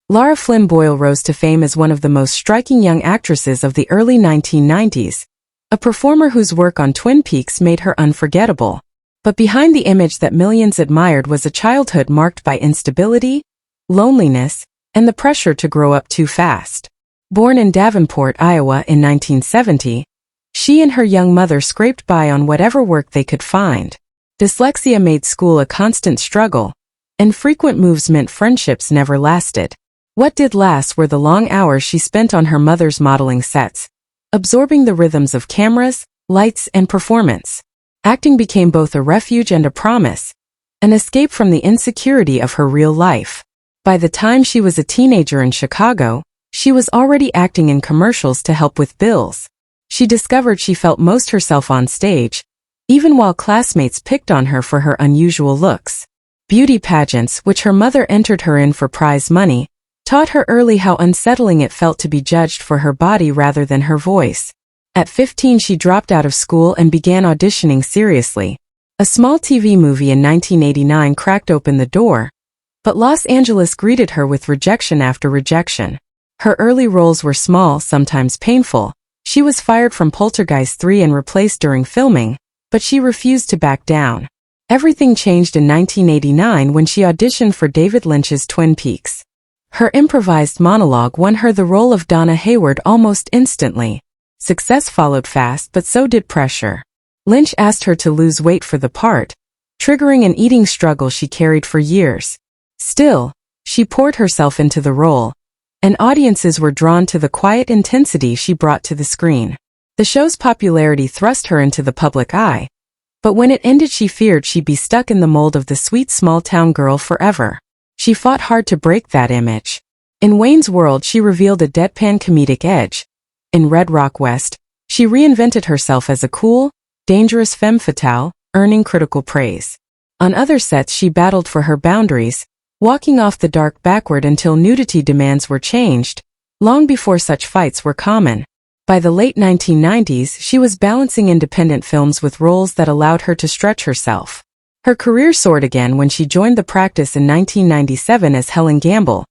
Lara Flynn Boyle rose to fame as one of the most striking young actresses of the early 1990s, a performer whose work on Twin Peaks made her unforgettable. But behind the image that millions admired was a childhood marked by instability, loneliness, and the pressure to grow up too fast. Born in Davenport, Iowa in 1970, she and her young mother scraped by on whatever work they could find. Dyslexia made school a constant struggle, and frequent moves meant friendships never lasted. What did last were the long hours she spent on her mother's modeling sets, absorbing the rhythms of cameras, lights, and performance. Acting became both a refuge and a promise, an escape from the insecurity of her real life. By the time she was a teenager in Chicago, she was already acting in commercials to help with bills. She discovered she felt most herself on stage, even while classmates picked on her for her unusual looks. Beauty pageants, which her mother entered her in for prize money, taught her early how unsettling it felt to be judged for her body rather than her voice. At 15, she dropped out of school and began auditioning seriously. A small TV movie in 1989 cracked open the door, but Los Angeles greeted her with rejection after rejection. Her early roles were small, sometimes painful. She was fired from Poltergeist 3 and replaced during filming, but she refused to back down. Everything changed in 1989 when she auditioned for David Lynch's Twin Peaks. Her improvised monologue won her the role of Donna Hayward almost instantly. Success followed fast, but so did pressure. Lynch asked her to lose weight for the part, triggering an eating struggle she carried for years. Still, she poured herself into the role, and audiences were drawn to the quiet intensity she brought to the screen. The show's popularity thrust her into the public eye, but when it ended she feared she'd be stuck in the mold of the sweet small-town girl forever. She fought hard to break that image. In Wayne's World, she revealed a deadpan comedic edge. In Red Rock West, she reinvented herself as a cool, dangerous femme fatale, earning critical praise. On other sets, she battled for her boundaries, walking off the dark backward until nudity demands were changed, long before such fights were common. By the late 1990s, she was balancing independent films with roles that allowed her to stretch herself. Her career soared again when she joined the practice in 1997 as Helen Gamble,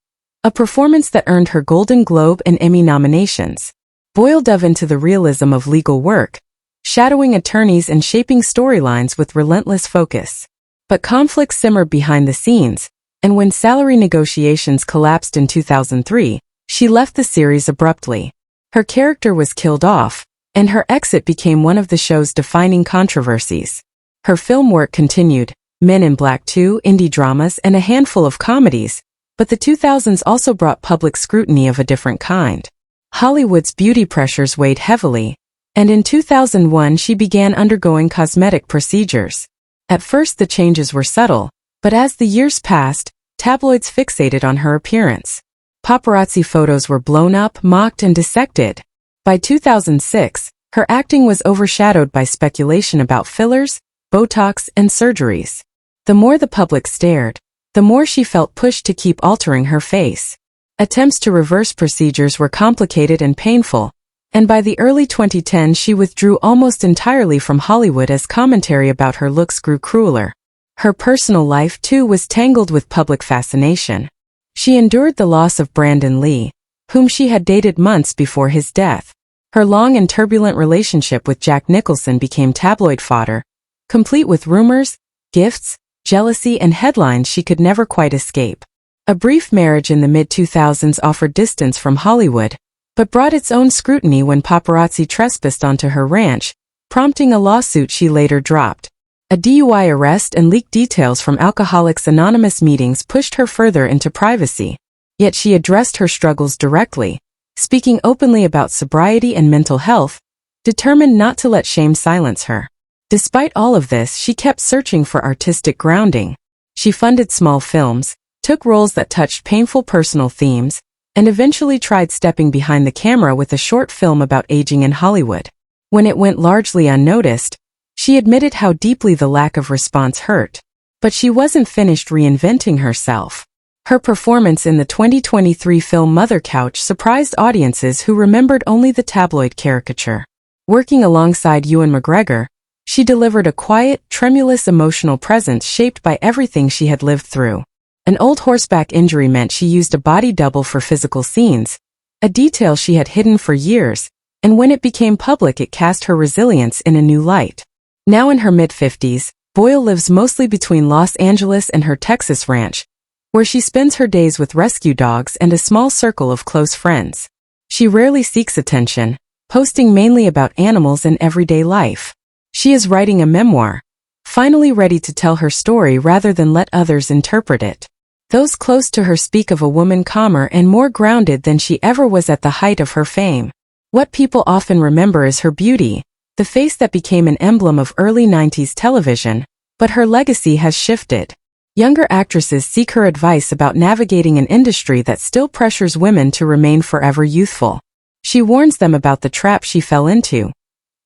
a performance that earned her Golden Globe and Emmy nominations. Boyle dove into the realism of legal work, shadowing attorneys and shaping storylines with relentless focus. But conflict simmered behind the scenes, and when salary negotiations collapsed in 2003, she left the series abruptly. Her character was killed off, and her exit became one of the show's defining controversies. Her film work continued, Men in Black 2, indie dramas, and a handful of comedies, but the 2000s also brought public scrutiny of a different kind. Hollywood's beauty pressures weighed heavily, and in 2001 she began undergoing cosmetic procedures. At first the changes were subtle, but as the years passed, tabloids fixated on her appearance. Paparazzi photos were blown up, mocked, and dissected. By 2006, her acting was overshadowed by speculation about fillers, Botox, and surgeries. The more the public stared, the more she felt pushed to keep altering her face. Attempts to reverse procedures were complicated and painful, and by the early 2010s she withdrew almost entirely from Hollywood as commentary about her looks grew crueler. Her personal life, too, was tangled with public fascination. She endured the loss of Brandon Lee, whom she had dated months before his death. Her long and turbulent relationship with Jack Nicholson became tabloid fodder, complete with rumors, gifts, jealousy, and headlines she could never quite escape. A brief marriage in the mid-2000s offered distance from Hollywood, but brought its own scrutiny when paparazzi trespassed onto her ranch, prompting a lawsuit she later dropped. A DUI arrest and leaked details from Alcoholics Anonymous meetings pushed her further into privacy. Yet she addressed her struggles directly, speaking openly about sobriety and mental health, determined not to let shame silence her. Despite all of this, she kept searching for artistic grounding. She funded small films, took roles that touched painful personal themes, and eventually tried stepping behind the camera with a short film about aging in Hollywood. When it went largely unnoticed, she admitted how deeply the lack of response hurt. But she wasn't finished reinventing herself. Her performance in the 2023 film Mother Couch surprised audiences who remembered only the tabloid caricature. Working alongside Ewan McGregor, she delivered a quiet, tremulous emotional presence shaped by everything she had lived through. An old horseback injury meant she used a body double for physical scenes, a detail she had hidden for years, and when it became public it cast her resilience in a new light. Now in her mid-50s, Boyle lives mostly between Los Angeles and her Texas ranch, where she spends her days with rescue dogs and a small circle of close friends. She rarely seeks attention, posting mainly about animals and everyday life. She is writing a memoir, finally ready to tell her story rather than let others interpret it. Those close to her speak of a woman calmer and more grounded than she ever was at the height of her fame. What people often remember is her beauty, the face that became an emblem of early 90s television, but her legacy has shifted. Younger actresses seek her advice about navigating an industry that still pressures women to remain forever youthful. She warns them about the trap she fell into,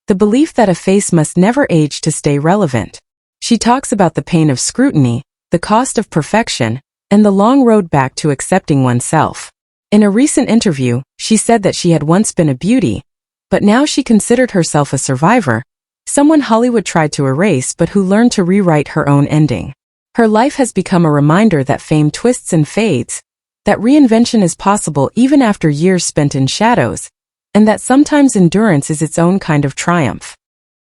the belief that a face must never age to stay relevant. She talks about the pain of scrutiny, the cost of perfection, and the long road back to accepting oneself. In a recent interview, she said that she had once been a beauty, but now she considered herself a survivor, someone Hollywood tried to erase but who learned to rewrite her own ending. Her life has become a reminder that fame twists and fades, that reinvention is possible even after years spent in shadows, and that sometimes endurance is its own kind of triumph.